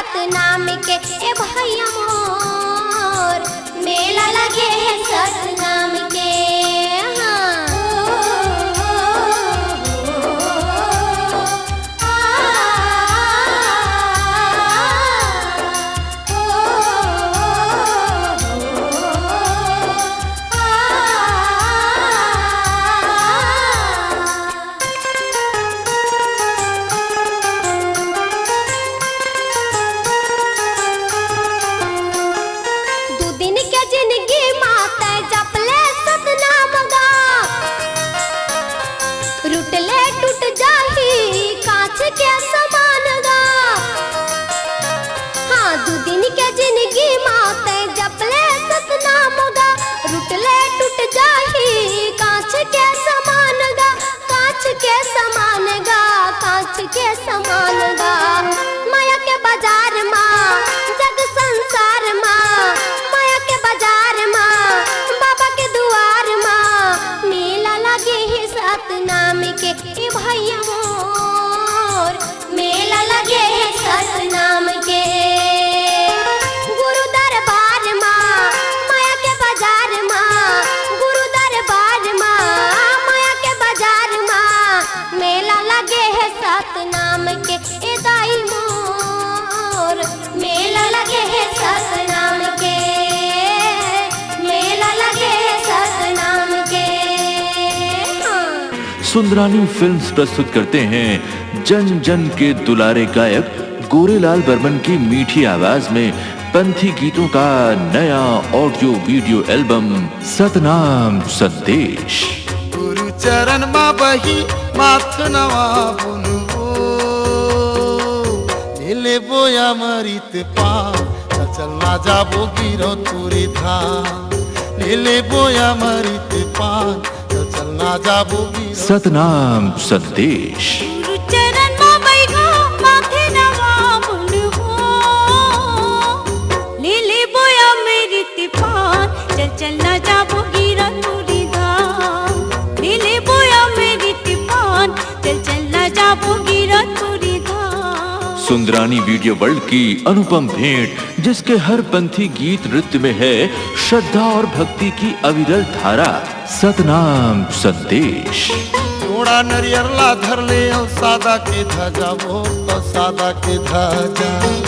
सतनाम के ए भैया मोर मेला लगे है सतनाम के। रुटले टूट जाही कांच के समान गा। हाँ, 2 दिन के जिंदगी माते जपले सतनाम गा। रुटले टूट जाही कांच के समान गा, कांच के समान गा, कांच के समान गा। माया के बाजार माँ जग संसार माँ, माया के बाजार माँ बाबा के दुआर माँ मेला लगे है सतनाम के ए भैया मोर मेला लगे है सतनाम के। गुरु दरबार माँ माया के बाजार माँ, गुरु दरबार माँ माया के बाजार माँ मेला लगे है सतनाम के ए दाई मोर मेला लगे है सतनाम के, मेला लगे है सतनाम के। सुंदरानी फिल्म्स प्रस्तुत करते हैं जन जन के दुलारे गायक गोरेलाल बर्मन की मीठी आवाज में पंथी गीतों का नया ऑडियो वीडियो एल्बम सतनाम संदेश। गुरु चरण मा बही माथ नवा बुनवो नीले बोया मरित पा चल ना जाबो गिरो तुरी धाम। नीले बोया मरित पा चल ना जाबो गिरो सतनाम संदेश। चल ना जाबो गिरा तुरी धाम। नीले बोया मेरी तिपान चल ना जाबो गिरा तुरी धाम। सुंदरानी वीडियो वर्ल्ड की अनुपम भेंट जिसके हर पंथी गीत नृत्य में है श्रद्धा और भक्ति की अविरल धारा। सतनाम संदेश। थोड़ा नरियर ला धर ले सादा के धा जाबो तो सादा के धा जा।